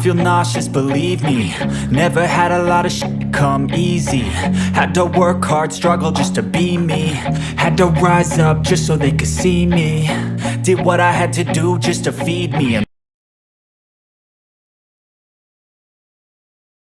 feel nauseous, believe me. Never had a lot of shit come easy. Had to work hard, struggle just to be me. Had to rise up just so they could see me. Did what I had to do just to feed me. And